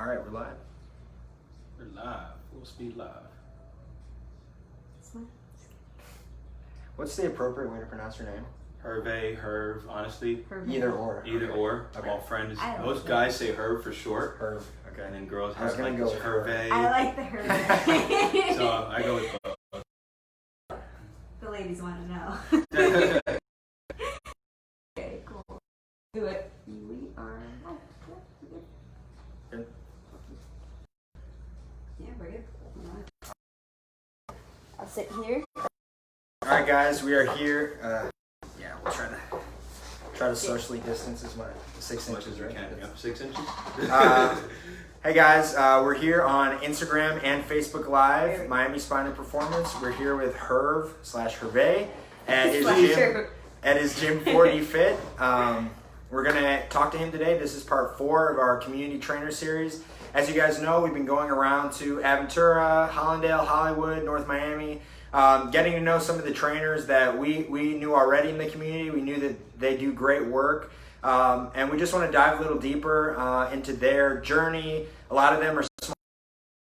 All right, we're live. We're live. Full speed live. What's the appropriate way to pronounce your name? Herve, Herve, honestly. Herve. Either or. Either or. Okay. All friends. I like Most that. guys say Herve for short. Herve. Okay. And then girls I was have gonna like go this with Herve. I like the Herve. So I go with both. The ladies want to know. Okay, cool. Do it. We are. Good. Yeah, we're good. I'll sit here. All right, guys, we are here. Yeah, we'll try to socially distance as much. 6 As much inches, as we right? can. Yep, 6 inches. Hey guys, we're here on Instagram and Facebook Live, Miami Spine and Performance. We're here with Herve at his gym 4DFit. We're gonna talk to him today. This is part 4 of our community trainer series. As you guys know, we've been going around to Aventura, Hallandale, Hollywood, North Miami, getting to know some of the trainers that we knew already in the community. We knew that they do great work. And we just want to dive a little deeper into their journey. A lot of them are small.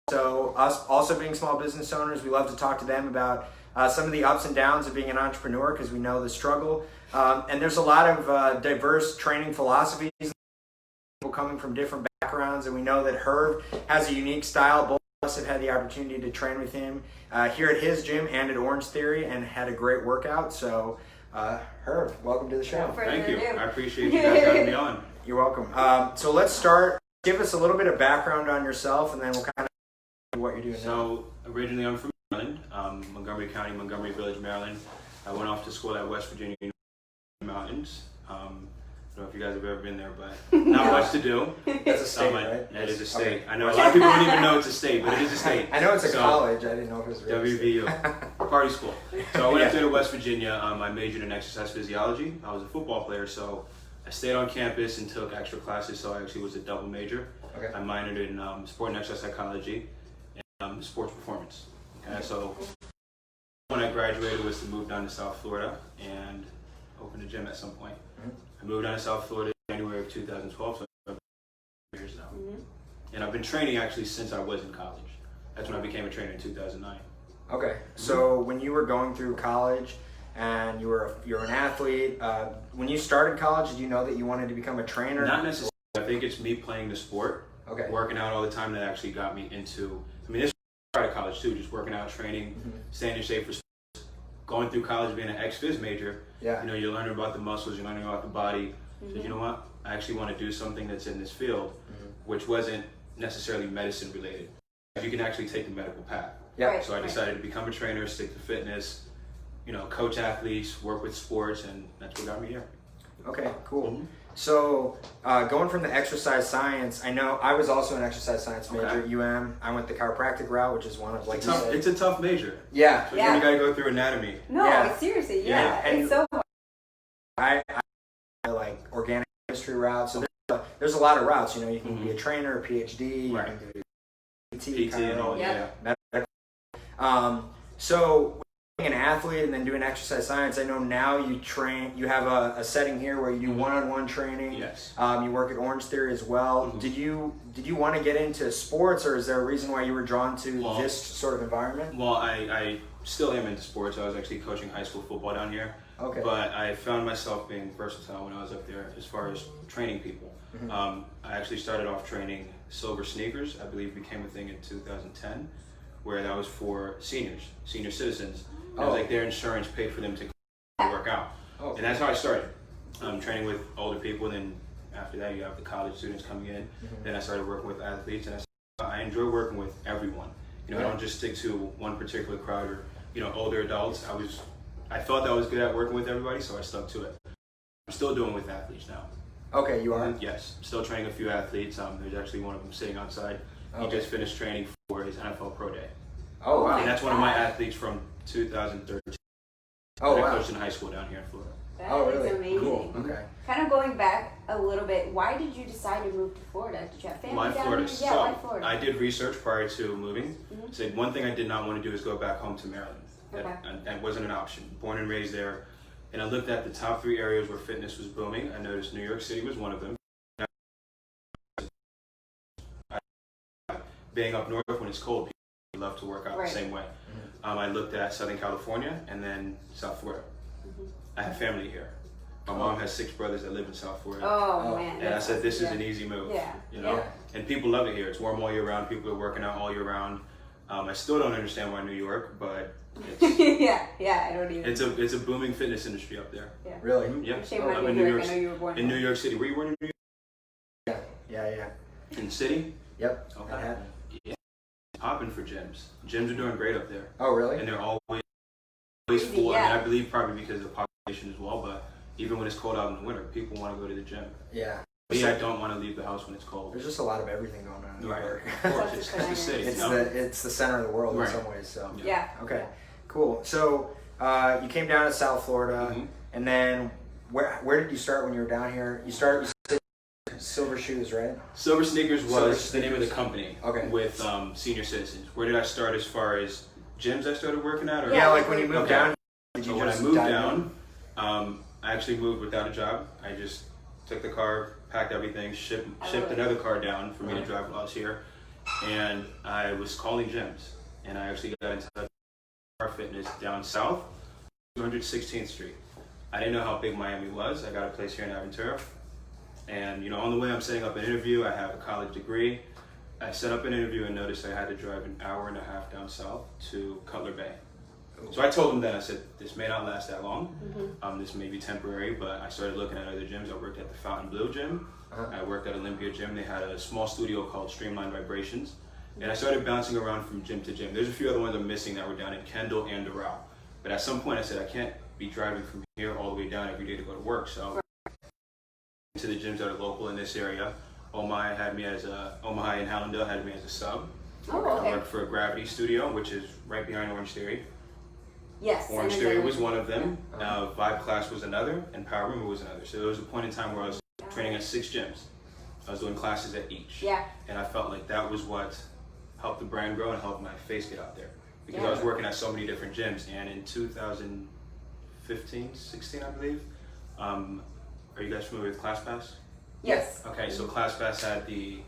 So us also being small business owners, we love to talk to them about some of the ups and downs of being an entrepreneur because we know the struggle. And there's a lot of diverse training philosophies, people coming from different backgrounds. And we know that Herve has a unique style. Both of us have had the opportunity to train with him here at his gym and at Orange Theory and had a great workout. So Herve, welcome to the show. Thank you. I appreciate you guys having me on. You're welcome. So let's start. Give us a little bit of background on yourself, and then we'll kind of do what you're doing now. So originally I'm from Maryland, Montgomery County, Montgomery Village, Maryland. I went off to school at West Virginia Mountains. I don't know if you guys have ever been there, but not much to do. That's a state, right? It is a state. Okay. I know a lot of people don't even know it's a state, but it is a state. I know it's a So, college. I didn't know if it was really WVU, party school. So I went up Yeah. there to West Virginia. I majored in exercise physiology. I was a football player, so I stayed on campus and took extra classes. So I actually was a double major. Okay. I minored in sport and exercise psychology and sports performance. Okay, so when I graduated was to move down to South Florida and open a gym at some point. Mhm. I moved down to South Florida in January of 2012, so I've been years now. And I've been training actually since I was in college. That's when I became a trainer in 2009. Okay. So when you were going through college and you're an athlete, when you started college, did you know that you wanted to become a trainer? Not necessarily. I think it's me playing the sport, Okay. working out all the time that actually got me into. I mean, this was part of college too, just working out, training, staying in shape for sports. Going through college, being an ex-phys major, Yeah. you know, you're learning about the muscles, you're learning about the body. So you know what? I actually want to do something that's in this field, which wasn't necessarily medicine related. You can actually take the medical path. Yeah. Right. So I decided to become a trainer, stick to fitness, you know, coach athletes, work with sports, and that's what got me here. Okay, cool. So going from the exercise science, I know I was also an exercise science major at UM. I went the chiropractic route, which is one of, like you said. It's a tough major. Yeah. So you got to go through anatomy. No, Yeah. seriously, Yeah, and- it's so hard. I like organic chemistry routes. So there's a lot of routes. You know, you can be a trainer, a PhD, Right. you can do PT and all, Yeah. So being an athlete and then doing exercise science, I know now you have a setting here where you do one-on-one training. Yes. You work at Orange Theory as well. Did you want to get into sports, or is there a reason why you were drawn to this sort of environment? Well, I still am into sports. I was actually coaching high school football down here. Okay. But I found myself being versatile when I was up there as far as training people. I actually started off training silver sneakers. I believe became a thing in 2010, where that was for senior citizens. It was like their insurance paid for them to work out. Oh. And that's how I started. Training with older people, and then after that you have the college students coming in. Then I started working with athletes, and I enjoy working with everyone. You know, I don't just stick to one particular crowd or, you know, older adults. I thought that I was good at working with everybody, so I stuck to it. I'm still doing with athletes now. Okay, you are? Yes, still training a few athletes. There's actually one of them sitting outside. He Okay. just finished training for his NFL Pro Day. Oh, wow. And that's one of my athletes from 2013. Oh, I wow. coached in high school down here in Florida. That Oh, is really? amazing. Cool. Okay. Kind of going back a little bit, why did you decide to move to Florida? Did you have family Why down Florida? here? Yeah, So why Florida? I did research prior to moving. Said one thing I did not want to do is go back home to Maryland. That wasn't an option. Born and raised there. And I looked at the top 3 areas where fitness was booming. I noticed New York City was one of them. being up north when it's cold, people love to work out the same way. I looked at Southern California and then South Florida. I have family here. My mom has 6 brothers that live in South Florida. Oh man. And I said, this is an easy move. Yeah. You know? And people love it here. It's warm all year round. People are working out all year round. I still don't understand why New York, but it's, I don't even. It's a booming fitness industry up there. Yeah. Really? Yeah. Shame on New York. I know you were born in New York City. Were you born in New York? Yeah. In the city? Yep. Okay. Yeah. Popping for gyms. Gyms are doing great up there. Oh, really? And they're always full. I mean, I believe probably because of the population as well, but even when it's cold out in the winter, people want to go to the gym. Yeah. Me, I don't want to leave the house when it's cold. There's just a lot of everything going on in New York. Of course, it's the city. It's the center of the world in some ways. So yeah. Okay. Cool. So you came down to South Florida, and then where did you start when you were down here? You started Silver Shoes, right? Silver Sneakers was the name of the company. Okay. With senior citizens. Where did I start as far as gyms I started working at? Or? Yeah, like when you moved down. So when I moved down, I actually moved without a job. I just took the car, packed everything, shipped another car down for me to drive while I was here, and I was calling gyms, and I actually got into car fitness down south, 216th Street. I didn't know how big Miami was. I got a place here in Aventura, and you know, on the way I'm setting up an interview. I have a college degree. I set up an interview and noticed I had to drive an hour and a half down south to Cutler Bay. So I told them that, I said, this may not last that long. This may be temporary, but I started looking at other gyms. I worked at the Fontainebleau gym. I worked at Olympia gym. They had a small studio called Streamline Vibrations. And I started bouncing around from gym to gym. There's a few other ones I'm missing that were down in Kendall and Doral. But at some point I said, I can't be driving from here all the way down every day to go to work. So to the gyms that are local in this area. Omaha in Hallandale had me as a sub. Oh, okay. I worked for a Gravity Studio, which is right behind Orange Theory. Yes. Orange Theory was one of them. Vibe Class was another, and Power Room was another. So there was a point in time where I was training at 6 gyms. I was doing classes at each. Yeah. And I felt like that was what helped the brand grow and helped my face get out there. Because I was working at so many different gyms. And in 2015, 16, I believe, are you guys familiar with ClassPass? Yes. Okay, so ClassPass had the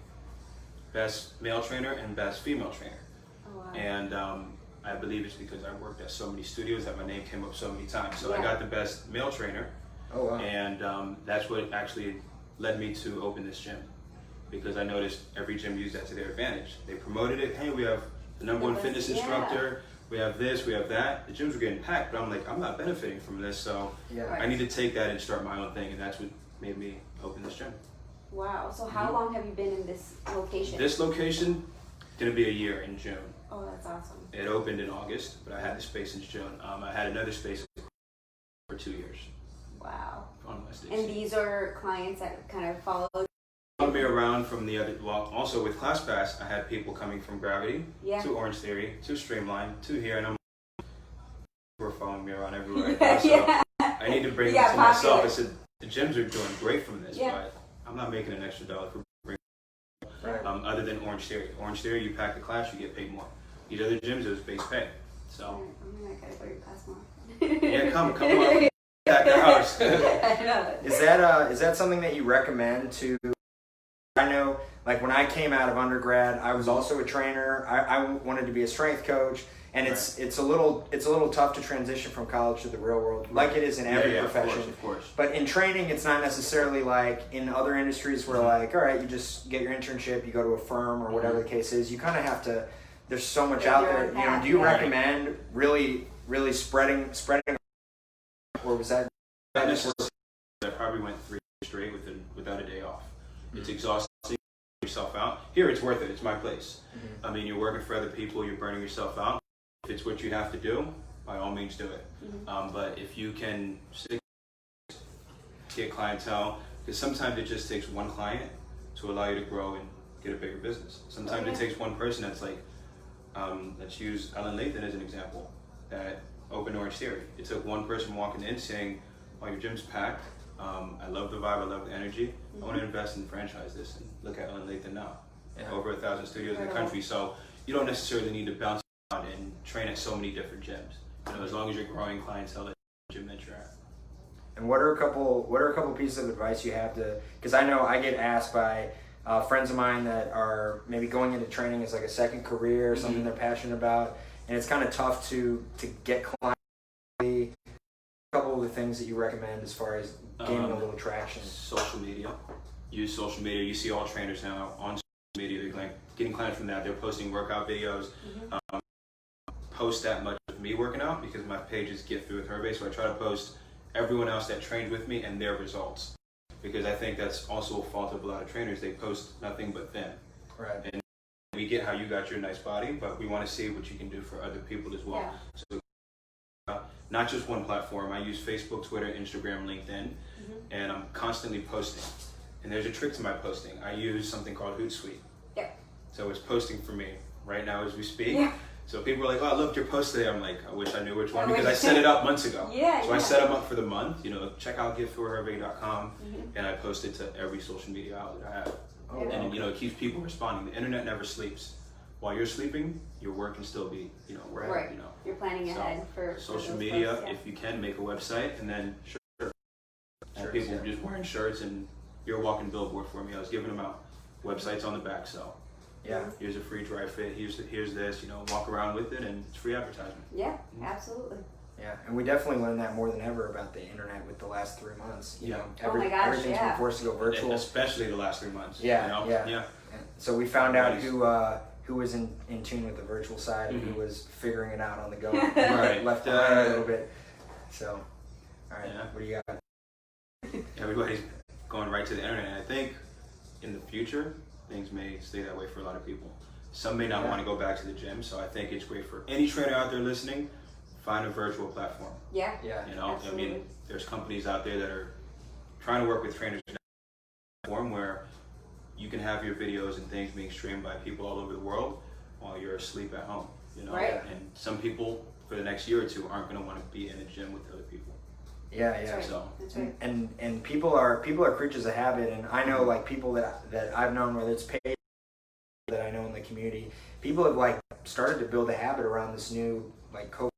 best male trainer and best female trainer. Oh, wow. And I believe it's because I worked at so many studios that my name came up so many times. So I got the best male trainer. Oh, wow. And that's what actually led me to open this gym. Because I noticed every gym used that to their advantage. They promoted it. Hey, we have the #1 fitness instructor. We have this, we have that. The gyms were getting packed, but I'm like, I'm not benefiting from this. So I need to take that and start my own thing. And that's what made me open this gym. Wow. So how long have you been in this location? This location, gonna be a year in June. Oh, that's awesome. It opened in August, but I had the space in June. I had another space for 2 years. Wow. On West And these are clients that kind of follow me around from the other, well, also with ClassPass, I had people coming from Gravity to Orange Theory to Streamline to here, and we're following me around everywhere. So I need to bring it to myself. I said, the gyms are doing great from this, but I'm not making an extra dollar for bringing other than Orange Theory. Orange Theory, you pack the class, you get paid more. These other gyms, it was base pay. So I'm gonna gotta go to your class more. Yeah, come on. At the house. Is that something that you recommend to? I know, like when I came out of undergrad, I was also a trainer. I wanted to be a strength coach, and it's a little tough to transition from college to the real world, like it is in every profession. Of course. But in training, it's not necessarily like in other industries where like, all right, you just get your internship, you go to a firm or whatever the case is. You kind of have to. There's so much out there. You know, do you recommend really spreading, or was that? Not necessarily. I probably went 3 days straight without a day off. It's exhausting. Yourself out. Here, it's worth it. It's my place. I mean, you're working for other people. You're burning yourself out. If it's what you have to do, by all means, do it. But if you can get clientele, because sometimes it just takes one client to allow you to grow and get a bigger business. Sometimes it takes one person that's like, let's use Ellen Lathan as an example, that opened Orange Theory. It took one person walking in saying, oh, your gym's packed. I love the vibe, I love the energy. I want to invest and franchise this. And look at Ellen Lathan now. Over 1,000 studios in the country. So you don't necessarily need to bounce around and train at so many different gyms. You know, as long as you're growing clientele at the gym that you're at. And what are a couple pieces of advice you have to? Because I know I get asked by friends of mine that are maybe going into training as like a second career or something they're passionate about, and it's kind of tough to get clients. A couple of the things that you recommend as far as gaining a little traction. Social media. Use social media. You see all trainers now on social media. They're like getting clients from that. They're posting workout videos. Post that much of me working out because my pages get through with Herve, so I try to post everyone else that trained with me and their results, because I think that's also a fault of a lot of trainers. They post nothing but them. Right. And we get how you got your nice body, but we want to see what you can do for other people as well. So not just one platform. I use Facebook, Twitter, Instagram, LinkedIn, and I'm constantly posting. And there's a trick to my posting. I use something called Hootsuite. So it's posting for me right now as we speak. So people are like, oh, I loved your post today. I'm like, I wish I knew which one, because I set it up months ago. So I set them up for the month, check out giftforherve.com, and I post it to every social media outlet I have. And it keeps people responding. The internet never sleeps. While you're sleeping, your work can still be, right. You're planning ahead for social media. Posts, if you can, make a website, and then people just wearing shirts, and you're a walking billboard for me. I was giving them out websites on the back, so. Here's a free dry fit. Here's this. Walk around with it, and it's free advertisement. Yeah, absolutely. Yeah, and we definitely learned that more than ever about the internet with the last 3 months. Everything's been forced to go virtual, especially the last 3 months. Yeah. So we found out who was in tune with the virtual side and who was figuring it out on the go. Left behind a little bit. So, all right, what do you got? Everybody's going right to the internet. I think in the future, things may stay that way for a lot of people. Some may not want to go back to the gym, so I think it's great for any trainer out there listening. Find a virtual platform. Absolutely. I mean, there's companies out there that are trying to work with trainers in a platform where you can have your videos and things being streamed by people all over the world while you're asleep at home. And some people for the next year or two aren't going to want to be in a gym with other people. That's right. So and people are creatures of habit, and I know like people that I've known, whether it's paid that I know in the community, people have like started to build a habit around this new like COVID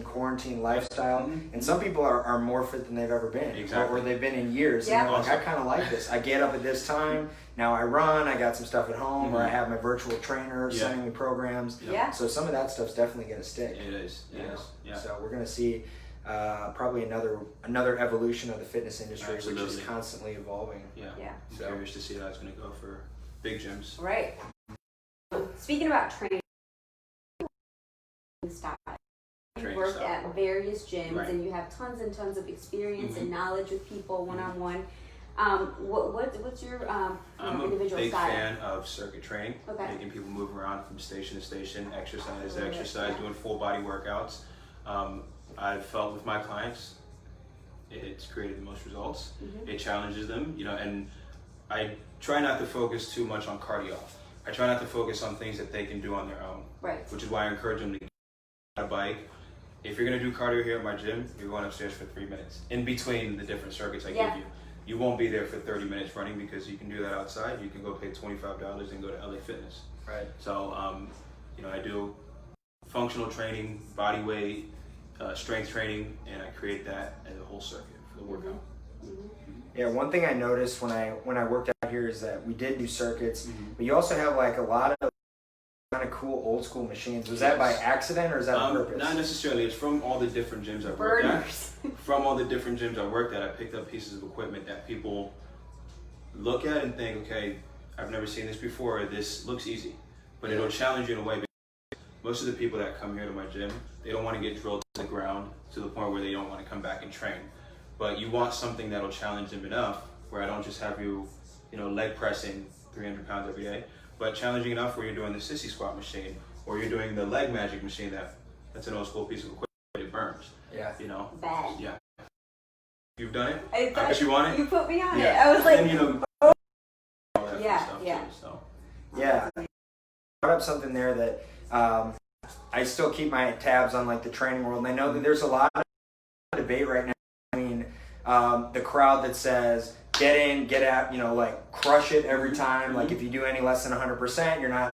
quarantine lifestyle, and some people are more fit than they've ever been, or they've been in years. And they're like, I kind of like this. I get up at this time. Now I run. I got some stuff at home, or I have my virtual trainer sending me programs. So some of that stuff's definitely going to stick. It is. So we're going to see probably another evolution of the fitness industry, Absolutely. which is constantly evolving. I'm curious to see how it's going to go for big gyms. Right. Speaking about training style, you work at various gyms and you have tons and tons of experience and knowledge with people one-on-one. What's your I'm individual a big style? fan of circuit training, making people move around from station to station, exercise to exercise, doing full body workouts. I've felt with my clients, it's created the most results. It challenges them, and I try not to focus too much on cardio. I try not to focus on things that they can do on their own, which is why I encourage them to get on a bike. If you're going to do cardio here at my gym, you're going upstairs for 3 minutes in between the different circuits I give you. You won't be there for 30 minutes running, because you can do that outside. You can go pay $25 and go to LA Fitness. So, I do functional training, body weight, strength training, and I create that as a whole circuit for the workout. Yeah, one thing I noticed when I worked out here is that we did do circuits, but you also have like a lot of kind of cool old school machines. Was that by accident or is that on purpose? Not necessarily. It's from all the different gyms I've worked at. From all the different gyms I worked at, I picked up pieces of equipment that people look at and think, okay, I've never seen this before, or this looks easy. But it'll challenge you in a way. Most of the people that come here to my gym, they don't want to get drilled to the ground to the point where they don't want to come back and train. But you want something that'll challenge them enough where I don't just have you, leg pressing 300 pounds every day, but challenging enough where you're doing the sissy squat machine, or you're doing the leg magic machine. That's an old school piece of equipment. It burns. Bad. You've done it? I bet you want it? You put me on it. I was like, and, oh. You brought up something there that I still keep my tabs on, like the training world, and I know that there's a lot of debate right now between the crowd that says get in, get out, like crush it every time. Like if you do any less than 100%, you're not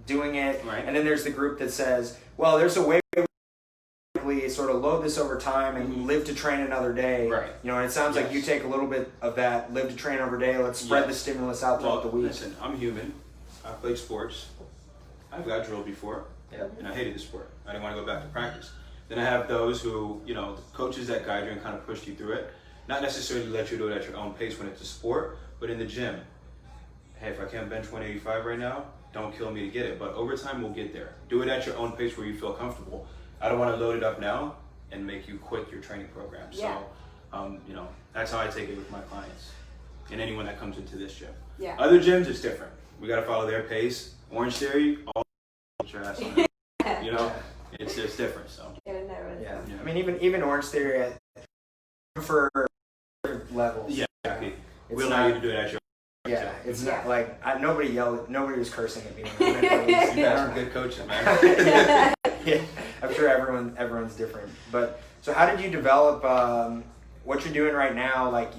doing it. And then there's the group that says, well, there's a way methodically sort of load this over time and live to train another day. Right. You know, and it sounds like you take a little bit of that live to train over day. Let's spread the stimulus out throughout the week. Listen, I'm human. I played sports. I've got drilled before, and I hated the sport. I didn't want to go back to practice. Then I have those who, you know, coaches that guide you and kind of push you through it. Not necessarily let you do it at your own pace when it's a sport, but in the gym. Hey, if I can't bench 185 right now, don't kill me to get it. But over time, we'll get there. Do it at your own pace where you feel comfortable. I don't want to load it up now and make you quit your training program. So, you know, that's how I take it with my clients and anyone that comes into this gym. Yeah. Other gyms, it's different. We got to follow their pace. Orange Theory, all your ass on it. You know, it's different. So. Yeah. I mean, even Orange Theory for levels. Yeah, exactly. It's we allow you to do it at your own. Yeah, it's not like nobody nobody was cursing at me. You guys are good coaches, man. Yeah, I'm sure everyone's different. But so, how did you develop what you're doing right now? Like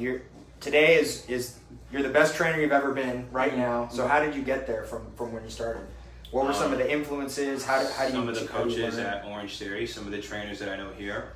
today is you're the best trainer you've ever been right now. So how did you get there from when you started? What were some of the influences? How do you? Some of the coaches at Orange Theory, some of the trainers that I know here,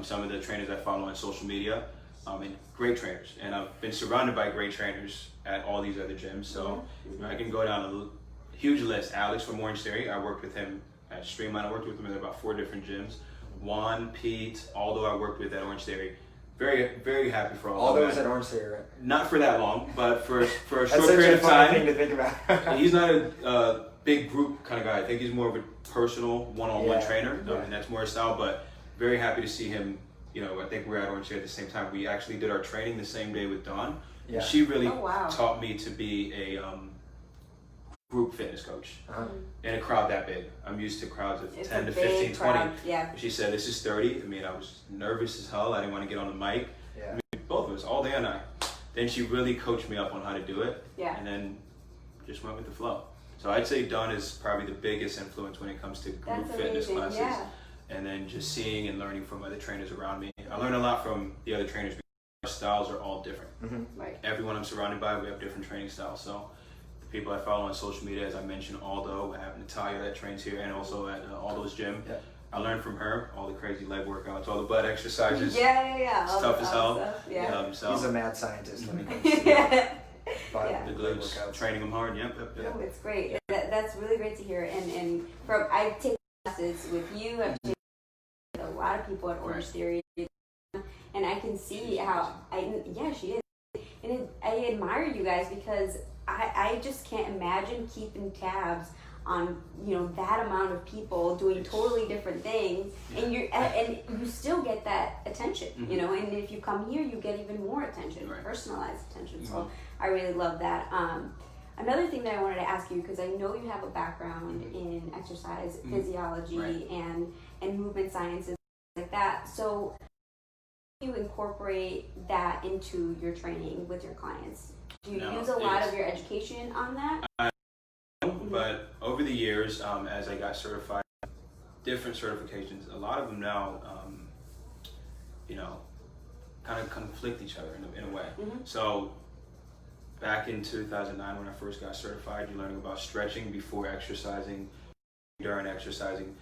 some of the trainers I follow on social media, and great trainers. And I've been surrounded by great trainers at all these other gyms. So you know, I can go down a huge list. Alex from Orange Theory, I worked with him at Streamline. I worked with him at about 4 different gyms. Juan, Pete, Aldo I worked with at Orange Theory. Very, very happy for all of them. Aldo was at Orange Theory, right? Not for that long, but for a short That's period of time. Thing to think about. He's not a big group kind of guy. I think he's more of a personal, one-on-one trainer. Yeah. And that's more his style, but very happy to see him. You know, I think we were at Orange Theory at the same time. We actually did our training the same day with Dawn. Yeah. She really taught me to be a group fitness coach in a crowd that big. I'm used to crowds of 10 to 15, 20. Yeah. She said, this is 30. I mean, I was nervous as hell. I didn't want to get on the mic. Yeah. I mean, both of us, all day and night. Then she really coached me up on how to do it. Yeah. And then just went with the flow. So I'd say Dawn is probably the biggest influence when it comes to group fitness classes. Yeah. And then just seeing and learning from other trainers around me. I learned a lot from the other trainers because our styles are all different. Right. Everyone I'm surrounded by, we have different training styles. So the people I follow on social media, as I mentioned, Aldo, I have Natalia that trains here and also at Aldo's gym. Yeah. I learned from her all the crazy leg workouts, all the butt exercises. Yeah. It's tough as hell. Yeah. So he's a mad scientist when it comes to the glutes, training them hard. Yep. Oh, it's great. That's really great to hear. And from I've taken classes with you. I've taken a lot of people at Orange Theory, and I can see how she is. And I admire you guys because I just can't imagine keeping tabs on that amount of people doing totally different things, and you still get that attention, and if you come here you get even more attention, personalized attention. So I really love that. Another thing that I wanted to ask you, because I know you have a background in exercise physiology and movement sciences like that, so how do you incorporate that into your training with your clients? Do you use a lot of your education on that? But over the years, as I got certified, different certifications, a lot of them now, kind of conflict each other in a way. So back in 2009, when I first got certified, you're learning about stretching before exercising, during exercising.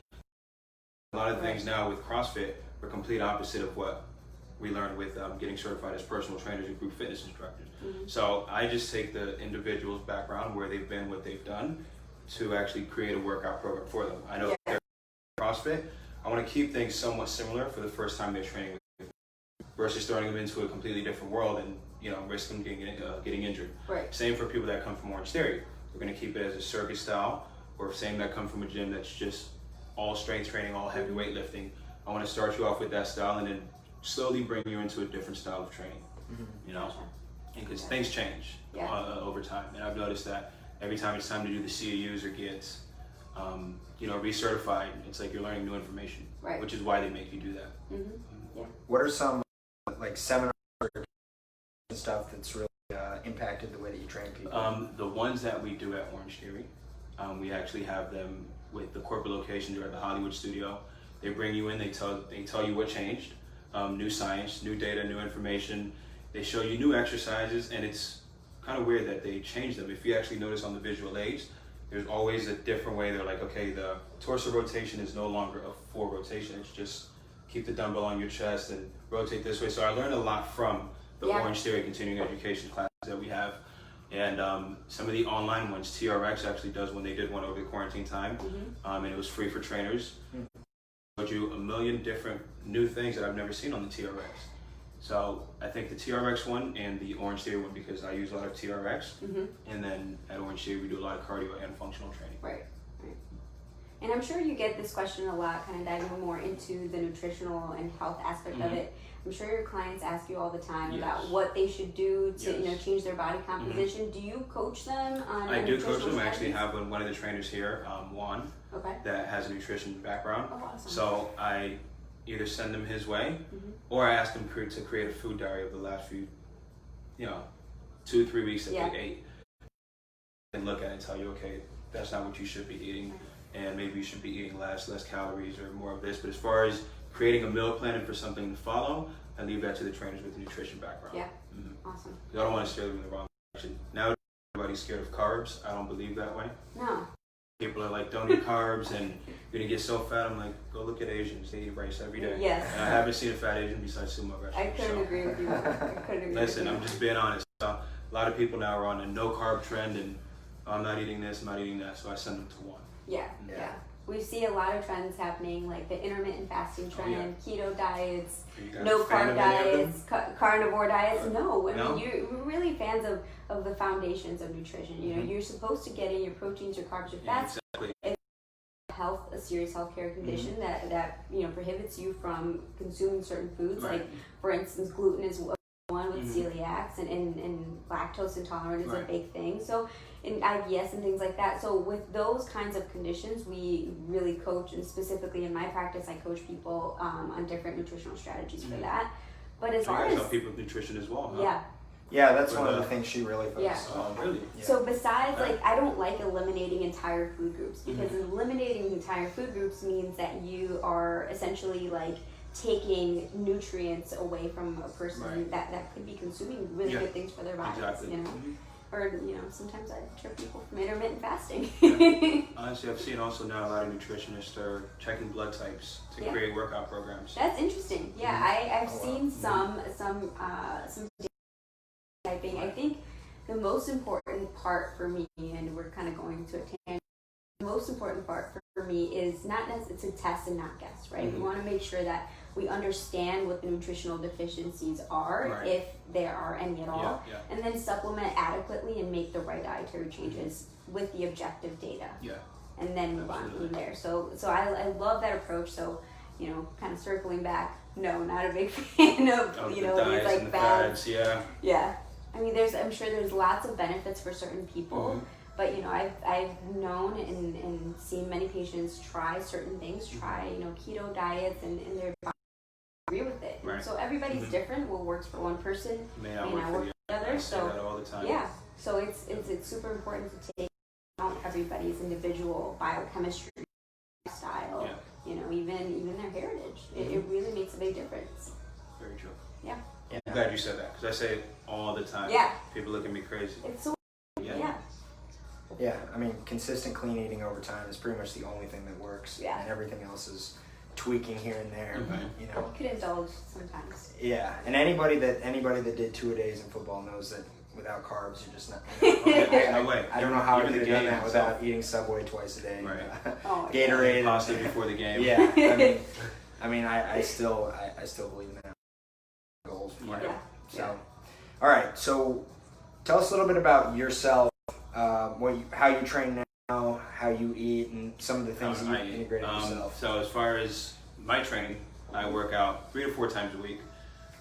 A lot of things now with CrossFit are complete opposite of what we learned with getting certified as personal trainers and group fitness instructors. So I just take the individual's background, where they've been, what they've done, to actually create a workout program for them. I know they're CrossFit. I want to keep things somewhat similar for the first time they're training with me, versus throwing them into a completely different world and risk them getting injured. Right. Same for people that come from Orange Theory. We're going to keep it as a circuit style, or same that come from a gym that's just all strength training, all heavy weightlifting. I want to start you off with that style and then slowly bring you into a different style of training. Because things change over time, and I've noticed that every time it's time to do the CAUs or get recertified, it's like you're learning new information, which is why they make you do that. What are some like seminars and stuff that's really impacted the way that you train people? The ones that we do at Orange Theory, we actually have them with the corporate locations or at the Hollywood studio. They bring you in, they tell you what changed, new science, new data, new information. They show you new exercises, and it's kind of weird that they change them. If you actually notice on the visual aids, there's always a different way. They're like, okay, the torso rotation is no longer a full rotation, it's just keep the dumbbell on your chest and rotate this way. So I learned a lot from the Orange Theory continuing education classes that we have. And some of the online ones, TRX actually does when they did one over the quarantine time, and it was free for trainers. Showed you a million different new things that I've never seen on the TRX. So I think the TRX one and the Orange Theory one, because I use a lot of TRX, and then at Orange Theory we do a lot of cardio and functional training. Right. And I'm sure you get this question a lot, kind of diving more into the nutritional and health aspect of it. I'm sure your clients ask you all the time about what they should do to change their body composition. Do you coach them on I do coach them. I actually have one of the trainers here, Juan, okay, that has a nutrition background. Oh, awesome. So I either send them his way, or I ask them to create a food diary of the last few, 2-3 weeks that they ate, and look at it and tell you, okay, that's not what you should be eating, and maybe you should be eating less calories or more of this. But as far as creating a meal plan and for something to follow, I leave that to the trainers with the nutrition background. Yeah, awesome. I don't want to steer them in the wrong direction. Now everybody's scared of carbs. I don't believe that way. No. People are like, don't eat carbs and you're gonna get so fat. I'm like, go look at Asians. They eat rice every day. Yes. And I haven't seen a fat Asian besides sumo wrestlers. I couldn't agree with you more. I couldn't agree Listen, with you. I'm just being honest. A lot of people now are on a no carb trend and I'm not eating this, I'm not eating that, so I send them to one. Yeah. We see a lot of trends happening, like the intermittent fasting trend, keto diets, no carb diets, carnivore diets. No, I mean, we're really fans of the foundations of nutrition. You know, you're supposed to get in your proteins, your carbs, your fats. It's a serious healthcare condition that prohibits you from consuming certain foods. Like, for instance, gluten is one with celiacs, and lactose intolerant is a big thing. So, in IBS and things like that. So with those kinds of conditions, we really coach, and specifically in my practice, I coach people on different nutritional strategies for that. But as far as help people with nutrition as well, huh? Yeah, that's one of the things she really focuses on. Oh, really? Yeah. So besides, I don't like eliminating entire food groups, because eliminating entire food groups means that you are essentially taking nutrients away from a person that could be consuming really good things for their bodies. Exactly. Or, sometimes I trip people from intermittent fasting. Honestly, I've seen also now a lot of nutritionists are checking blood types to create workout programs. That's interesting. Yeah, I've seen some typing. I think the most important part for me, and we're kind of going to a tangent, the most important part for me is not necessarily to test and not guess, right? We want to make sure that we understand what the nutritional deficiencies are, if there are any at all, and then supplement adequately and make the right dietary changes with the objective data. And then move on from there. So I love that approach. So, kind of circling back, no, not a big fan of these fads. Yeah. I mean, I'm sure there's lots of benefits for certain people. But I've known and seen many patients try certain things, try keto diets, and their body agree with it. So everybody's different. What works for one person may not work for the other. So that all the time. So it's super important to take account everybody's individual biochemistry, style, even their heritage. It really makes a big difference. Very true. Yeah. I'm glad you said that, because I say it all the time. People look at me crazy. It's so Yeah, I mean, consistent clean eating over time is pretty much the only thing that works. And everything else is tweaking here and there. But, you could indulge sometimes. Yeah, and anybody that did 2-a-days in football knows that without carbs, you're just not. No way. I don't know how I could have done that without eating Subway twice a day. Gatorade, pasta before the game. Yeah, I mean, I still believe in that goals. So, all right. So, tell us a little bit about yourself. How you train now, how you eat, and some of the things that you integrated yourself. So as far as my training, I work out 3 to 4 times a week.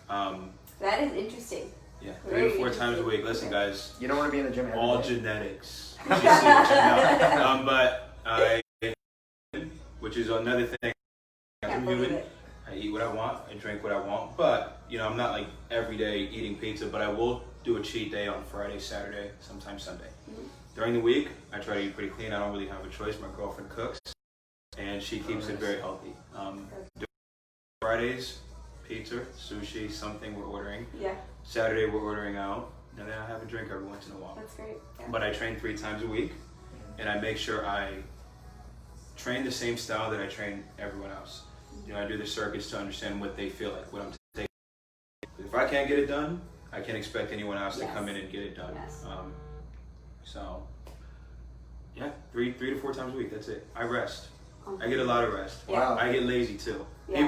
That is interesting. Yeah, 3 to 4 times a week. Listen, guys. You don't want to be in the gym every all day. Genetics. But which is another thing. I'm human. I eat what I want. I drink what I want. But I'm not like every day eating pizza. But I will do a cheat day on Friday, Saturday, sometimes Sunday. During the week, I try to eat pretty clean. I don't really have a choice. My girlfriend cooks, and she keeps it very healthy. Fridays, pizza, sushi, something we're ordering. Saturday, we're ordering out, and then I have a drink every once in a while. That's great. But I train 3 times a week, and I make sure I train the same style that I train everyone else. You know, I do the circuits to understand what they feel like, what I'm taking. If I can't get it done, I can't expect anyone else to come in and get it done. Yes. So, yeah, 3 to 4 times a week. That's it. I rest. I get a lot of rest. Wow. I get lazy too. Yeah.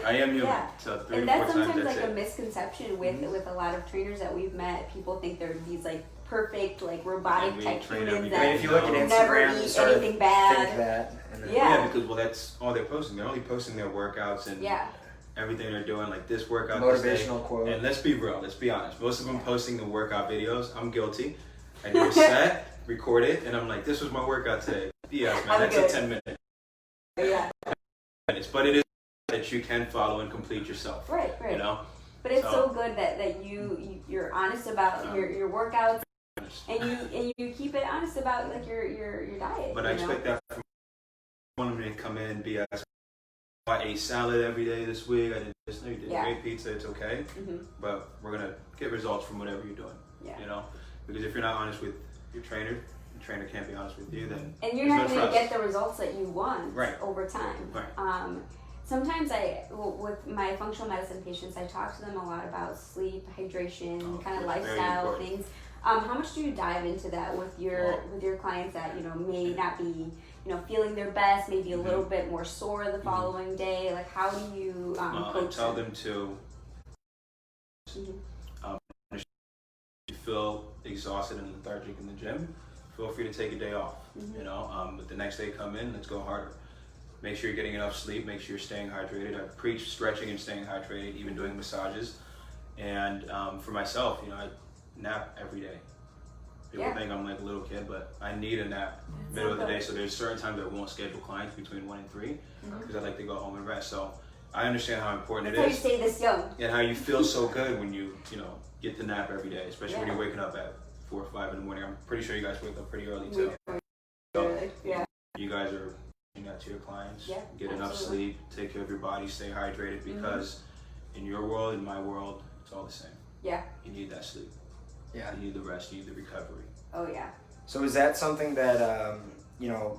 I am human. Yeah. So 3 And to 4 that's times. sometimes That's like it. a misconception with a lot of trainers that we've met. People think they're these like perfect, like robotic we type train humans every day. I mean, that if you look at never Instagram, you eat sort of anything bad. think that. And then, Yeah. Because well, that's all they're posting. They're only posting their workouts and everything they're doing, like this workout, motivational quote. And let's be real. Let's be honest. Most of them posting the workout videos. I'm guilty. I do a set, record it, and I'm like, this was my workout today. Yes, man. That's a 10-minute. Yeah. But it is that you can follow and complete yourself. Right. You know. But it's so good that you're honest about your workouts and you keep it honest about like your diet. But I expect that from one of them to come in and be asked, I ate salad every day this week. I did this. No, you did great pizza. It's okay. But we're gonna get results from whatever you're doing. Yeah. You know, because if you're not honest with your trainer, the trainer can't be honest with you. Then and you're not going to get the results that you want over time. Right. Sometimes with my functional medicine patients, I talk to them a lot about sleep, hydration, kind of lifestyle things. How much do you dive into that with your clients that may not be feeling their best, maybe a little bit more sore the following day? Like, how do you coach I tell them to. If you feel exhausted and lethargic in the gym, feel free to take a day off. You know, but the next day come in, let's go harder. Make sure you're getting enough sleep. Make sure you're staying hydrated. I preach stretching and staying hydrated, even doing massages. And for myself, I nap every day. People think I'm like a little kid, but I need a nap middle of the day. So there's certain times I won't schedule clients between 1 and 3 because I like to go home and rest. So I understand how important That's it is. how you stay this young. And how you feel so good when you get to nap every day, especially when you're waking up at 4 or 5 in the morning. I'm pretty sure you guys wake up pretty early too. So you guys are doing that to your clients. Get enough sleep, take care of your body, stay hydrated because in your world, in my world, it's all the same. Yeah. You need that sleep. Yeah. You need the rest, you need the recovery. Oh yeah. So is that something that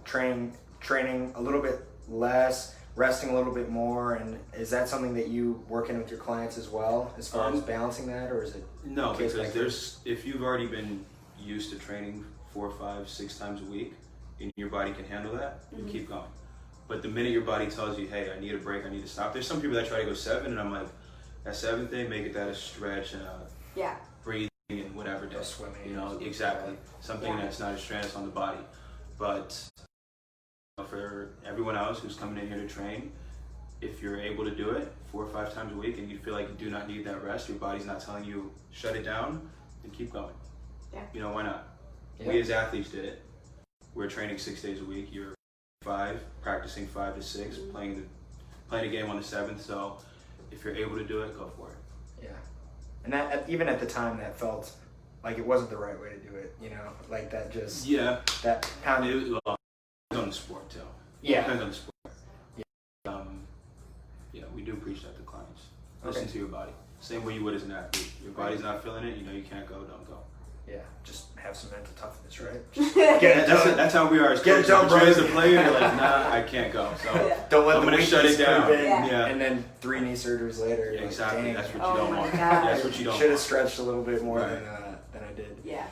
training a little bit less, resting a little bit more, and is that something that you work in with your clients as well, as far as balancing that, or is it? No, because if you've already been used to training 4, 5, 6 times a week, and your body can handle that, you keep going. But the minute your body tells you, hey, I need a break, I need to stop. There's some people that try to go 7, and I'm like, that 7th day, make it that a stretch and a breathing and whatever day. Swimming. Exactly. Something that's not a stress on the body. But for everyone else who's coming in here to train, if you're able to do it 4 or 5 times a week and you feel like you do not need that rest, your body's not telling you shut it down, then keep going. Yeah. Why not? Yeah. We as athletes did it. We're training 6 days a week. You're 5, practicing 5 to 6, playing a game on the 7th. So if you're able to do it, go for it. Yeah. And that even at the time, that felt like it wasn't the right way to do it. Like that just that pound. It depends on the sport too. Yeah. It depends on the sport. Yeah. We do preach that to clients. Listen to your body. Same way you would as an athlete. Your body's not feeling it. You can't go. Don't go. Yeah, just have some mental toughness, right? That's how we are as coaches. As a player, you're like, nah, I can't go. So don't let I'm going to shut it down. And then 3 knee surgeries later. Exactly. Like, that's what you don't want. That's what you don't want. Should have stretched a little bit more than I did. Yeah.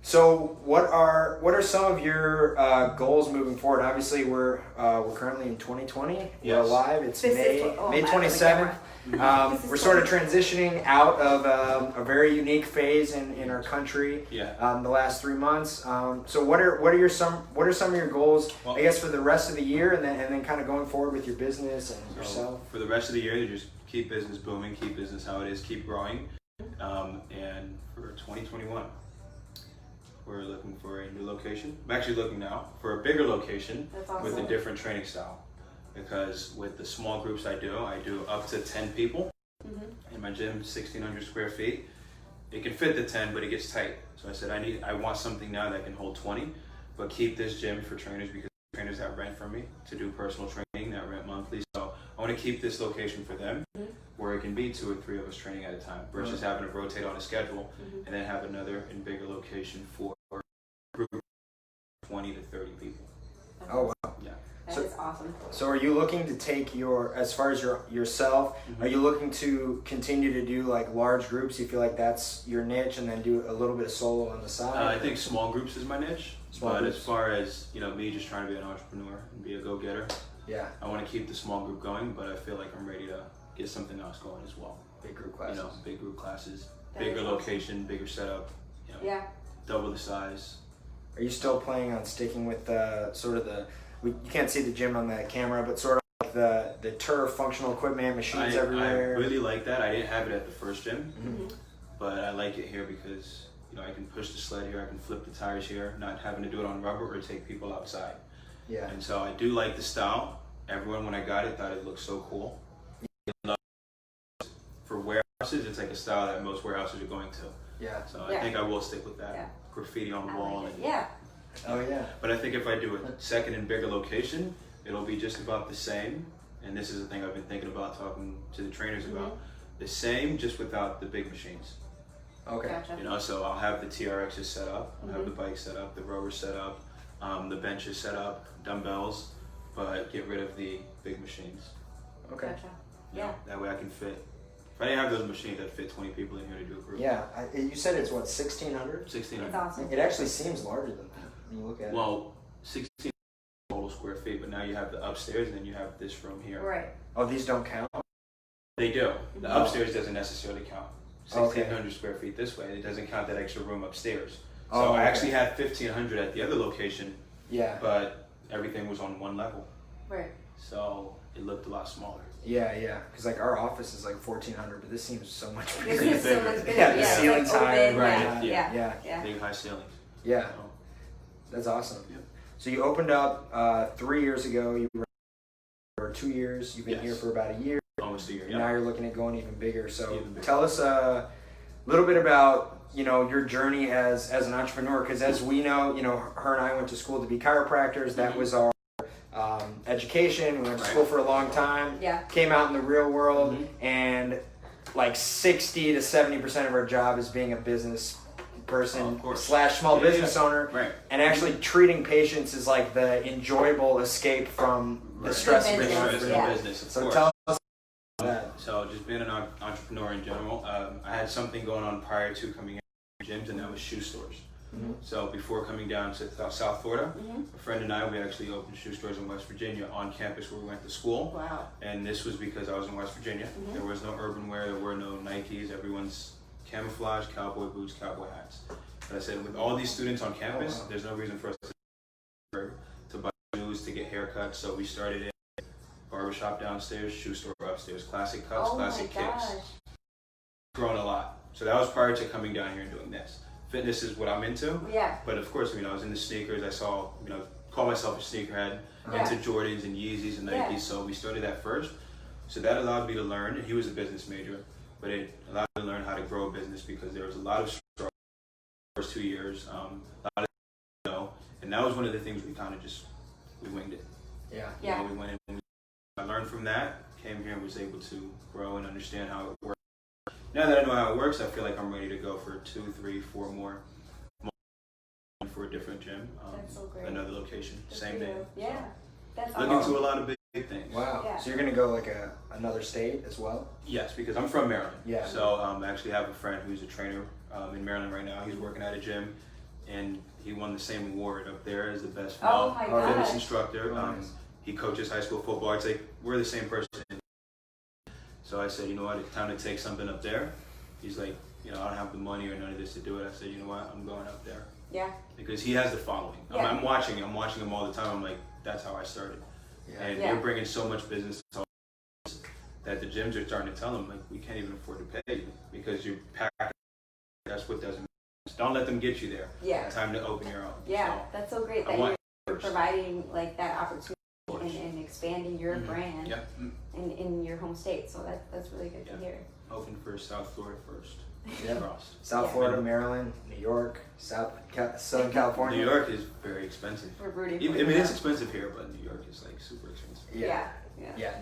So what are some of your goals moving forward? Obviously, we're currently in 2020. We're live. It's May 27th. We're sort of transitioning out of a very unique phase in our country. The last 3 months. So what are some of your goals? I guess for the rest of the year, and then kind of going forward with your business and yourself. For the rest of the year, you just keep business booming, keep business how it is, keep growing. And for 2021. We're looking for a new location. I'm actually looking now for a bigger location with a different training style. Because with the small groups I do up to 10 people. In my gym, 1,600 square feet. It can fit the 10, but it gets tight. So I said, I want something now that can hold 20, but keep this gym for trainers because trainers that rent from me to do personal training, that rent monthly. So I want to keep this location for them where it can be 2 or 3 of us training at a time versus having to rotate on a schedule and then have another and bigger location for a group of 20 to 30 people. Oh, wow. Yeah. That is awesome. So are you looking to take as far as yourself, are you looking to continue to do like large groups? You feel like that's your niche, and then do a little bit of solo on the side? I think small groups is my niche. But as far as, me just trying to be an entrepreneur and be a go-getter, I want to keep the small group going, but I feel like I'm ready to get something else going as well. Big group classes. Big group classes, bigger location, bigger setup, double the size. Are you still planning on sticking with you can't see the gym on the camera, but sort of like the turf, functional equipment, machines everywhere? I really like that. I didn't have it at the first gym, but I like it here because I can push the sled here, I can flip the tires here, not having to do it on rubber or take people outside. Yeah. And so I do like the style. Everyone, when I got it, thought it looked so cool. For warehouses, it's like a style that most warehouses are going to. Yeah. So I think I will stick with that. Yeah. Graffiti on the wall. Like yeah. Oh yeah. But I think if I do a second and bigger location, it'll be just about the same. And this is the thing I've been thinking about, talking to the trainers about. The same, just without the big machines. Okay. Gotcha. So I'll have the TRXs set up, I'll have the bike set up, the rowers set up, the benches set up, dumbbells, but get rid of the big machines. Okay. Gotcha. Yeah. That way I can fit. If I didn't have those machines, I'd fit 20 people in here to do a group. Yeah. You said it's what, 1,600? 1,600. That's awesome. It actually seems larger than that when you look at it. Well, 16 total square feet, but now you have the upstairs and then you have this room here. Right. Oh, these don't count? They do. The upstairs doesn't necessarily count. 1,600 square feet this way. It doesn't count that extra room upstairs. So I actually had 1,500 at the other location. Yeah. But everything was on one level. Right. So it looked a lot smaller. Yeah. Because like our office is like 1,400, but this seems so much bigger. This is so much bigger. Yeah, the ceiling's higher. Right. Yeah. Big high ceilings. Yeah. So, that's awesome. Yep. So you opened up 3 years ago. You were for 2 years. You've been here for about a year. Almost a year. Now you're looking at going even bigger. So tell us a little bit about your journey as an entrepreneur, because as we know, her and I went to school to be chiropractors. That was our education. We went to school for a long time. Yeah. Came out in the real world, and like 60 to 70% of our job is being a business person / small business owner, and actually treating patients is like the enjoyable escape from the stress of being an entrepreneur. So tell us that. So just being an entrepreneur in general, I had something going on prior to coming in gyms, and that was shoe stores. So before coming down to South Florida, a friend and I, we actually opened shoe stores in West Virginia on campus where we went to school. Wow. And this was because I was in West Virginia. There was no urban wear, there were no Nikes, everyone's camouflage, cowboy boots, cowboy hats. But I said, with all these students on campus, there's no reason for us to buy shoes, to get haircuts. So we started a barbershop downstairs, shoe store upstairs, classic cuts, classic kicks. Grown a lot. So that was prior to coming down here and doing this. Fitness is what I'm into. Yeah. But of course, I was into sneakers. I saw, call myself a sneakerhead, into Jordans and Yeezys and Nikes. So we started that first. So that allowed me to learn. He was a business major, but it allowed me to learn how to grow a business because there was a lot of struggle the first 2 years. A lot of, and that was one of the things we kind of we winged it. Yeah. We went in. I learned from that. Came here and was able to grow and understand how it works. Now that I know how it works, I feel like I'm ready to go for 2, 3, 4 more for a different gym. That's so great. Another location, same name. Yeah. So, That's looking awesome. to a lot of big things. Wow. Yeah. So you're going to go like another state as well? Yes, because I'm from Maryland. Yeah. So I actually have a friend who's a trainer in Maryland right now. He's working at a gym, and he won the same award up there as the best female fitness instructor. He coaches high school football. It's like we're the same person. So I said, you know what, it's time to take something up there. He's like, I don't have the money or none of this to do it. I said, you know what, I'm going up there. Yeah. Because he has the following. Yeah. I'm watching him all the time. I'm like, that's how I started. Yeah. And you're bringing so much business that the gyms are starting to tell him, like, we can't even afford to pay you because you're packing. That's what doesn't. Don't let them get you there. Yeah. Time to open your own. Yeah, so, that's so great that you're providing like that opportunity and expanding your brand in your home state. So that's really good to hear. Hoping for South Florida first. South Florida, Maryland, New York, Southern California. New York is very expensive. We're rooting for it's expensive here, but New York is like super expensive. Yeah,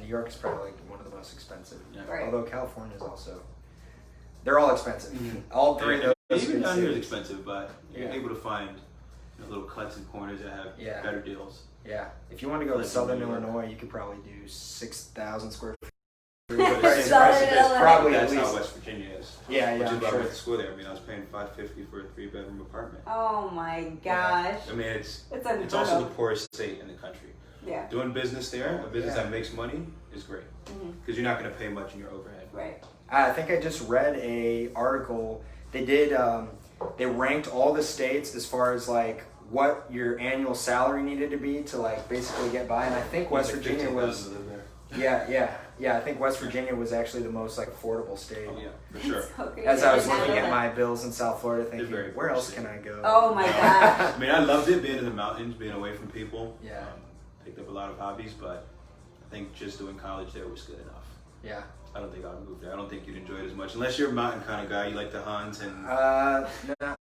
New York is probably like one of the most expensive. Yeah. Right. Although California is also, they're all expensive. All three of those. Even down here is expensive, but you're able to find little cuts and corners that have better deals. Yeah. If you want to go to Southern Illinois, you could probably do 6,000 square feet. That's probably at how least West Virginia is. Yeah, which is why I sure. went to school there. I mean, I was paying $550 for a 3-bedroom apartment. Oh my gosh. I mean, it's It's also the poorest state in the country. Yeah. Doing business there, a business that makes money, is great because you're not going to pay much in your overhead. Right. I think I just read a article. They did. They ranked all the states as far as like what your annual salary needed to be to like basically get by, and I think West Virginia was. Yeah. I think West Virginia was actually the most like affordable state. Oh yeah, for sure. So As I was looking at my bills in South Florida, thinking, where else can I go? Oh my gosh. I mean, I loved it being in the mountains, being away from people. Yeah. Picked up a lot of hobbies, but I think just doing college there was good enough. Yeah. I don't think I would move there. I don't think you'd enjoy it as much unless you're a mountain kind of guy. You like the hunt and. No,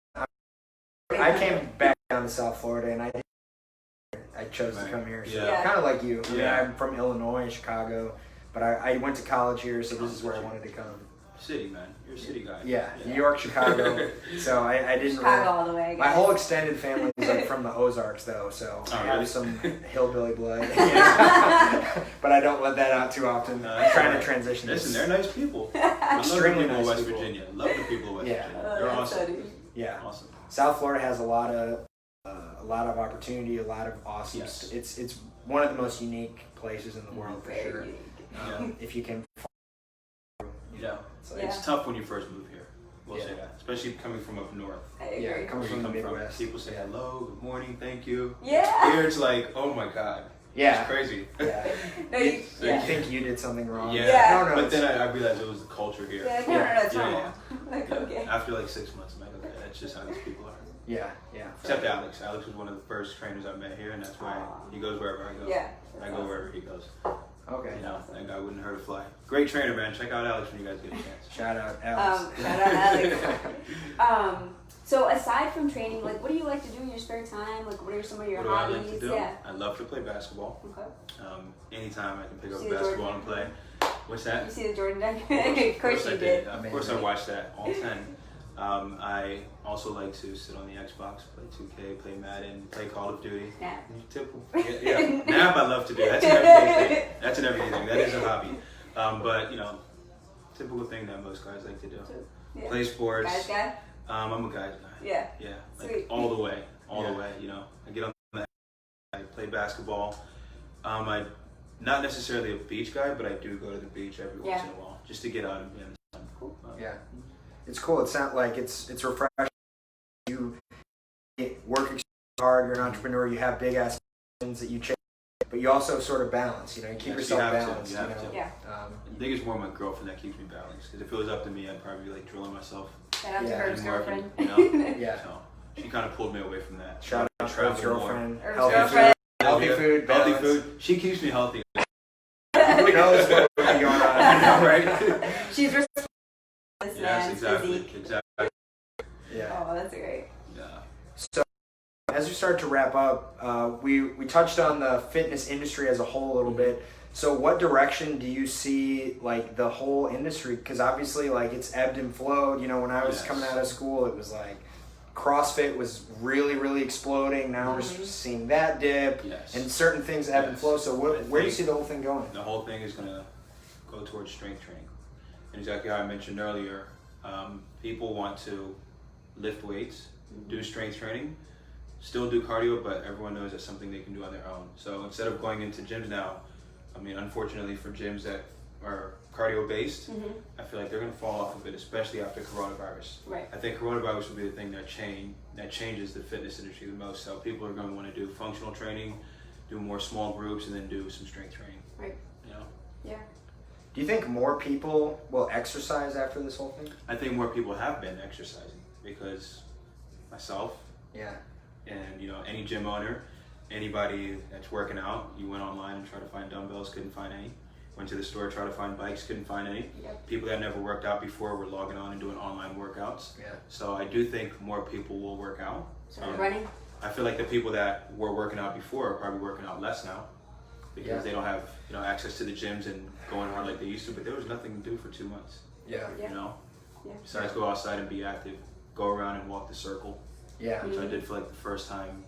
I came back down to South Florida, and I chose to come here. So kind of like you. I mean, I'm from Illinois, Chicago, but I went to college here, so this is where I wanted to come. City, man. You're a city guy. Yeah, New York, Chicago. So I didn't Chicago all the way, I guess. My whole extended family is like from the Ozarks, though, so I have some hillbilly blood. But I don't let that out too often. I'm trying to transition. Listen, they're nice people. Extremely nice West people. Virginia. Love the people of West Virginia. They're awesome. Yeah. Awesome. South Florida has a lot of opportunity, a lot of awesome. It's one of the most unique places in the world for sure. If you can. It's tough when you first move here. We'll say that, especially coming from up north. I agree. Coming from the Midwest. People say hello, good morning, thank you. Yeah. Here it's like, oh my god. Yeah. It's crazy. Yeah. You think you did something wrong. Yeah. No, but then I realized it was the culture here. Yeah, no, that's normal. Like, okay. After like 6 months, I'm like, okay, that's just how these people are. Yeah. Except Alex. Alex was one of the first trainers I met here, and that's why he goes wherever I go. Yeah. I go wherever he goes. Okay. You know, that guy wouldn't hurt a fly. Great trainer, man. Check out Alex when you guys get a chance. Shout out Alex. Shout out Alex. So aside from training, like, what do you like to do in your spare time? Like, what are some of your hobbies? What do I like to do? I love to play basketball. Okay. Anytime I can pick up a basketball and play. What's that? You see the Jordan documentary? Of course you did. Of course I watched that, all 10. I also like to sit on the Xbox, play 2K, play Madden, play Call of Duty. Nap. Typical. Yeah. Nap I love to do. That's an everyday thing. That's an everyday thing. That is a hobby. But, you know, typical thing that most guys like to do. Yeah. Play sports. Guys guy? I'm a guy's guy. Yeah. Yeah. Like Sweet. all the way. All the way, you know. I get on the I play basketball. I'm not necessarily a beach guy, but I do go to the beach every once in a while just to get out and be in the sun. Cool. Yeah. It's cool. It's not like it's refreshing. You work extremely hard. You're an entrepreneur. You have big aspirations that you chase, but you also sort of balance. You know, you keep yourself balanced. You have to. Yeah. I think it's more my girlfriend that keeps me balanced. Because if it was up to me, I'd probably be like drilling myself. Shout out to Herve's girlfriend. You know? Yeah. So she kind of pulled me away from that. Shout out to Herve's girlfriend. Healthy food. Healthy food. She keeps me healthy. Who knows what's going on? Right? She's responsible. Yes, exactly. Yeah. Oh, that's great. Yeah. So, as we start to wrap up, we touched on the fitness industry as a whole a little bit. So, what direction do you see like the whole industry? Because obviously, like it's ebbed and flowed. You know, when I was coming out of school, it was like CrossFit was really, really exploding. Now we're seeing that dip, and certain things ebb and flow. So, where do you see the whole thing going? The whole thing is gonna go towards strength training, and exactly how I mentioned earlier. People want to lift weights, do strength training, still do cardio, but everyone knows that's something they can do on their own. So instead of going into gyms now, I mean, unfortunately for gyms that are cardio based, I feel like they're going to fall off a bit, especially after coronavirus. Right. I think coronavirus will be the thing that changes the fitness industry the most. So people are going to want to do functional training, do more small groups, and then do some strength training. Right. You know? Yeah. Do you think more people will exercise after this whole thing? I think more people have been exercising because myself, and you know, any gym owner, anybody that's working out, you went online and tried to find dumbbells, couldn't find any. Went to the store, tried to find bikes, couldn't find any. Yep. People that never worked out before were logging on and doing online workouts. Yeah. So I do think more people will work out. So running? I feel like the people that were working out before are probably working out less now because they don't have, you know, access to the gyms and going hard like they used to. But there was nothing to do for 2 months. Yeah. You know? Yeah. Besides go outside and be active, go around and walk the circle. Yeah. Which I did for like the first time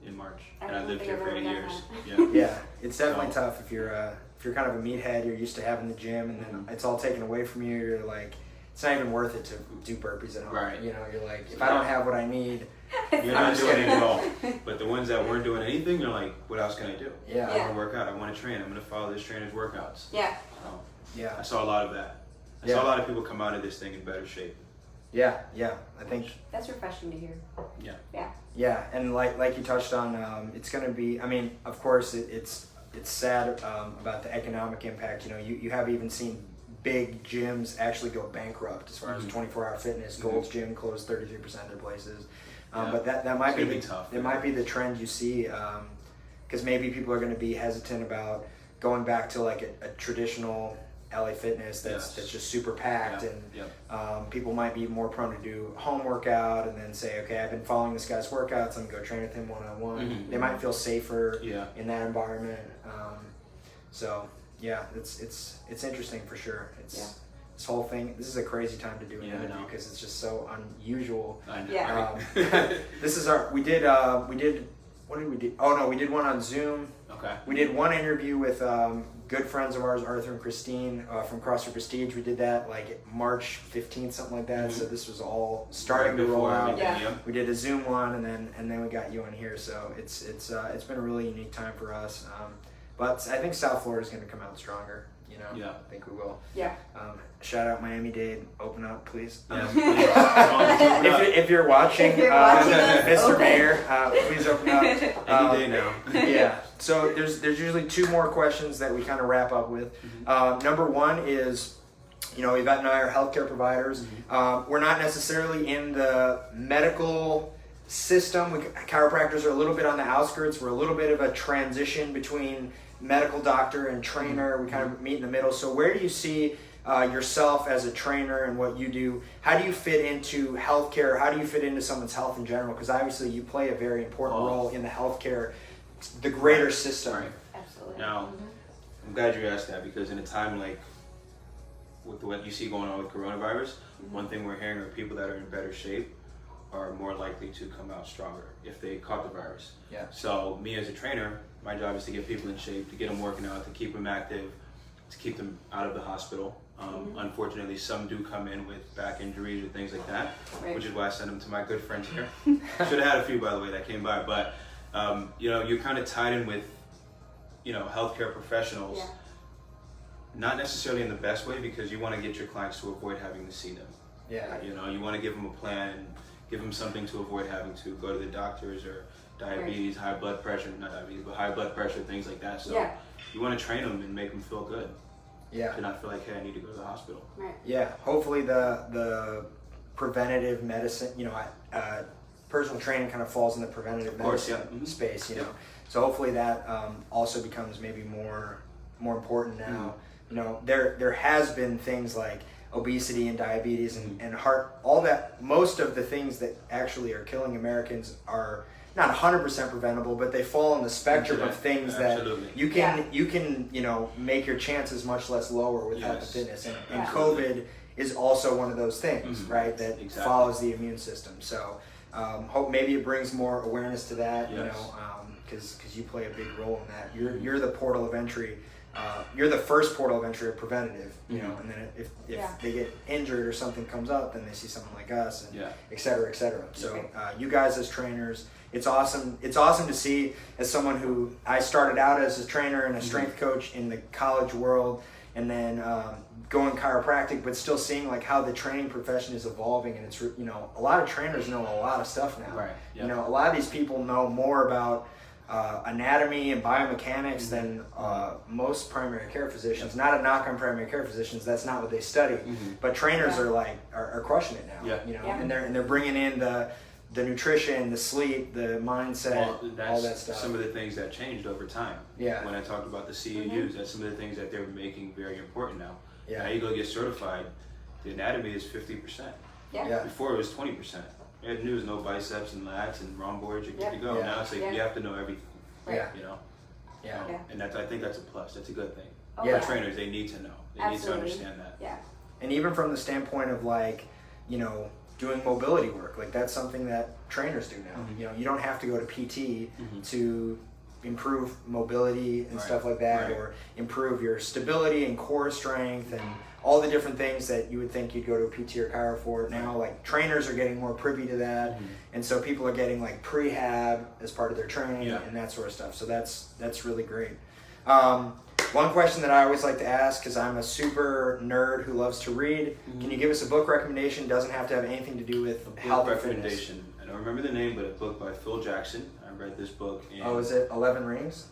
in March, and I lived think here I've for ever 8 done years. that. Yeah. Yeah, it's definitely tough if you're kind of a meathead. You're used to having the gym, and then it's all taken away from you. You're like, it's not even worth it to do burpees at home. Right. You know, you're like, if I don't have what I need, You're not doing it at all. But the ones that weren't doing anything, you're like, what else can I do? yeah, I want to work out. I want to train. I'm going to follow this trainer's workouts. Yeah. yeah, I saw a lot of that. I saw a lot of people come out of this thing in better shape. yeah. I think That's refreshing to hear. Yeah. Yeah. yeah, and like you touched on, it's going to be. I mean, of course, it's sad about the economic impact. You know, you have even seen big gyms actually go bankrupt as far as 24-hour fitness. Gold's Gym closed 33% of their places. But that might be tough. It might be the trend you see, because maybe people are going to be hesitant about going back to like a traditional LA Fitness that's just super packed, and people might be more prone to do home workout and then say, okay, I've been following this guy's workouts, I'm going to go train with him one-on-one. They might feel safer in that environment. So yeah, it's interesting for sure. This whole thing. This is a crazy time to do an interview because it's just so unusual. I know. Yeah. This is our. We did. What did we do? Oh no, we did one on Zoom. Okay. We did one interview with good friends of ours, Arthur and Christine from CrossFit Prestige. We did that like March 15th, something like that. So this was all starting to roll out. We did a Zoom one, and then we got you on here. So it's been a really unique time for us. But I think South Florida is going to come out stronger. You know, Yeah. I think we will. Yeah. Shout out Miami-Dade, open up, please. If you're watching, Mr. open. Mayor, please open up. any day now. Yeah. So there's usually two more questions that we kind of wrap up with. Number one is, you know, Ivette and I are healthcare providers. We're not necessarily in the medical system. Chiropractors are a little bit on the outskirts. We're a little bit of a transition between medical doctor and trainer. We kind of meet in the middle. So where do you see yourself as a trainer and what you do? How do you fit into healthcare? How do you fit into someone's health in general? Because obviously you play a very important role in the healthcare, the greater system. Right. Absolutely. Now, I'm glad you asked that, because in a time like with what you see going on with coronavirus, one thing we're hearing are people that are in better shape are more likely to come out stronger if they caught the virus. Yeah. So me as a trainer, my job is to get people in shape, to get them working out, to keep them active, to keep them out of the hospital. Unfortunately, some do come in with back injuries or things like that, which is why I send them to my good friends here. Should have had a few, by the way, that came by. But, you know, you're kind of tied in with, you know, healthcare professionals, not necessarily in the best way, because you want to get your clients to avoid having to see them. Yeah. You know, you want to give them a plan, give them something to avoid having to go to the doctors or diabetes, high blood pressure, not diabetes, but high blood pressure, things like that. So you want to train them and make them feel good. Yeah. To not feel like, hey, I need to go to the hospital. Right. Yeah. Hopefully the preventative medicine, you know, personal training kind of falls in the preventative medicine space, you know. So hopefully that also becomes maybe more important now. You know, there has been things like obesity and diabetes and heart, all that. Most of the things that actually are killing Americans are not 100% preventable, but they fall on the spectrum of things that you can you know, make your chances much less lower with health and fitness. And COVID is also one of those things, right? That follows the immune system. So hope maybe it brings more awareness to that, you know, because you play a big role in that. You're the portal of entry. You're the first portal of entry of preventative, you know, and then if they get injured or something comes up, then they see someone like us, and et cetera, et cetera. So you guys as trainers, it's awesome. It's awesome to see, as someone who, I started out as a trainer and a strength coach in the college world, and then going chiropractic, but still seeing like how the training profession is evolving. And it's, you know, a lot of trainers know a lot of stuff now. Right. You know, a lot of these people know more about anatomy and biomechanics than most primary care physicians. Not a knock on primary care physicians, that's not what they study. But trainers are crushing it now. You know, and they're bringing in the nutrition, the sleep, the mindset, all that stuff. Some of the things that changed over time. When I talked about the CEUs, that's some of the things that they're making very important now. Now you go get certified, the anatomy is 50%. Before it was 20%. It knew no biceps and lats and rhomboids, you're good to go. Now it's like you have to know everything. You know? And that's, I think that's a plus. That's a good thing. For trainers, they need to know. They need to understand that. And even from the standpoint of like, you know, doing mobility work, like that's something that trainers do now. You know, you don't have to go to PT to improve mobility and stuff like that, or improve your stability and core strength and all the different things that you would think you'd go to a PT or chiro for. Now, like, trainers are getting more privy to that, and so people are getting like prehab as part of their training and that sort of stuff. So that's really great. One question that I always like to ask, because I'm a super nerd who loves to read, can you give us a book recommendation? Doesn't have to have anything to do with health or fitness. I don't remember the name, but a book by Phil Jackson. I read this book. Is it 11 Rings?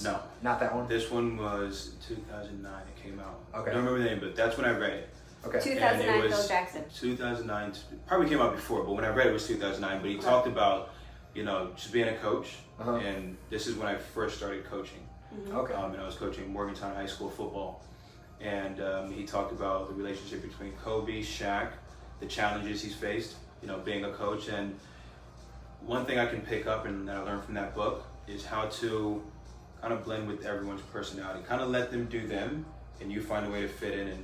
No, not that one. This one was 2009. It came out. Okay. I don't remember the name, but that's when I read it. Okay. 2009, Phil Jackson. 2009. Probably came out before, but when I read it, it was 2009. But he talked about, you know, just being a coach, and this is when I first started coaching. Okay. And I was coaching Morgantown High School football, and he talked about the relationship between Kobe, Shaq, the challenges he's faced, you know, being a coach. And one thing I can pick up and that I learned from that book is how to kind of blend with everyone's personality, kind of let them do them, and you find a way to fit in and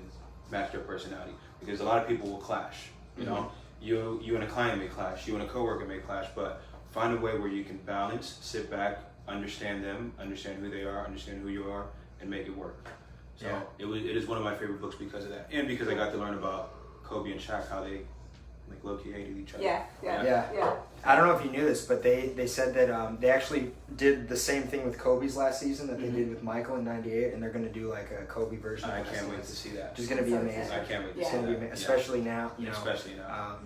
match their personality. Because a lot of people will clash. You know, you and a client may clash, you and a coworker may clash, but find a way where you can balance, sit back, understand them, understand who they are, understand who you are, and make it work. So it is one of my favorite books because of that, and because I got to learn about Kobe and Shaq, how they like low-key hated each other. Yeah. I don't know if you knew this, but they said that they actually did the same thing with Kobe's last season that they did with Michael in '98, and they're going to do like a Kobe version. I can't wait to see that. Which is going to be amazing. I can't wait to It's see going to that. be especially now. You know, especially now.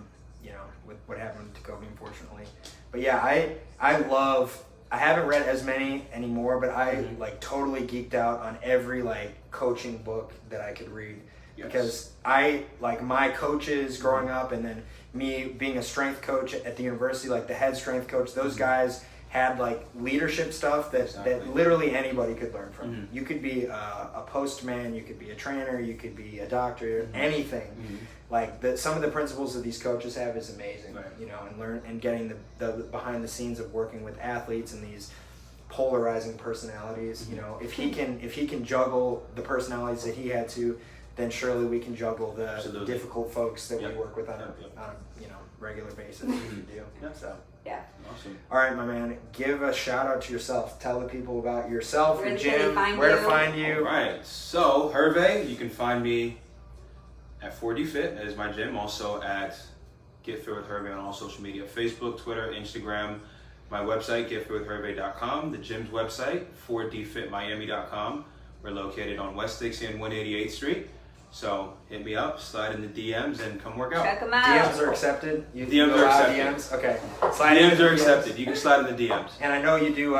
You know, with what happened to Kobe, unfortunately. But yeah, I love. I haven't read as many anymore, but I like totally geeked out on every like coaching book that I could read. Because I, like, my coaches growing up, and then me being a strength coach at the university, like the head strength coach, those guys had like leadership stuff that literally anybody could learn from. You could be a postman, you could be a trainer, you could be a doctor, anything. Like some of the principles that these coaches have is amazing, you know, and learn and getting the behind the scenes of working with athletes and these polarizing personalities. You know, if he can juggle the personalities that he had to, then surely we can juggle the difficult folks that we work with on a you know, regular basis. So Awesome. All right, my man, give a shout out to yourself. Tell the people about yourself, your Where gym, can where to find you. All right, so Herve, you can find me at 4DFit as my gym, also at Get Fit with Herve on all social media, Facebook, Twitter, Instagram. My website, getfitwithherve.com. The gym's website, 4dfitmiami.com. We're located on West Dixie and 188th Street. So hit me up, slide in the DMs, and come work out. Check them out. DMs are accepted. DMs are accepted. DMs? Okay. DMs are accepted. You can slide in the DMs. And I know you do.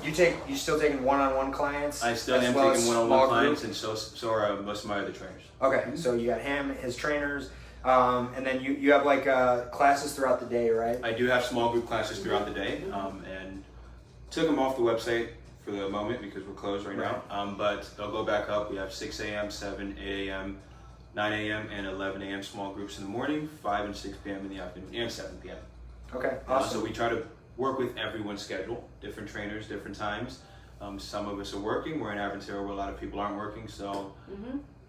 You still taking one-on-one clients. I still am well taking one-on-one clients, and so are most of my other trainers. Okay, so you got him, his trainers, and then you have like classes throughout the day, right? I do have small group classes throughout the day, and took them off the website for the moment because we're closed right now. But they'll go back up. We have 6 a.m., 7, 8 a.m., 9 a.m., and 11 a.m. small groups in the morning, 5 and 6 p.m. in the afternoon, and 7 p.m. Okay, awesome. So we try to work with everyone's schedule, different trainers, different times. Some of us are working. We're in Aventura where a lot of people aren't working, so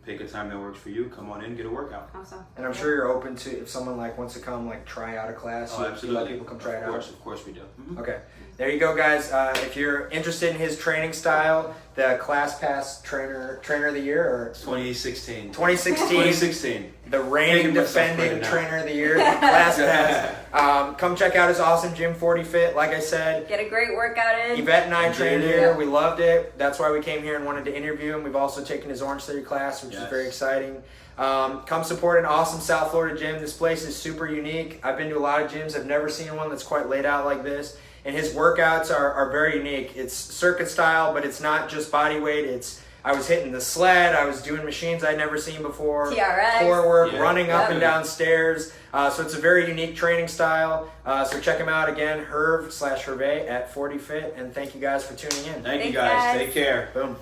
pick a time that works for you. Come on in, get a workout. Awesome. And I'm sure you're open to, if someone like wants to come like try out a class, you absolutely. let people come try it out. Of course we do. Okay, there you go, guys. If you're interested in his training style, the Class Pass Trainer of the Year, or 2016. 2016, the reigning defending Trainer of the Year, Class Pass. Come check out his awesome gym, 4DFit. Like I said, get a great workout in. Yvette and I trained here. We loved it. That's why we came here and wanted to interview him. We've also taken his Orange Theory class, which is very exciting. Come support an awesome South Florida gym. This place is super unique. I've been to a lot of gyms. I've never seen one that's quite laid out like this. And his workouts are very unique. It's circuit style, but it's not just body weight. I was hitting the sled. I was doing machines I'd never seen before. TRX. Core work, running up and down stairs. So it's a very unique training style. So check him out again, Herve /Herve at 4DFit. And thank you guys for tuning in. Thank you guys. Take care. Boom.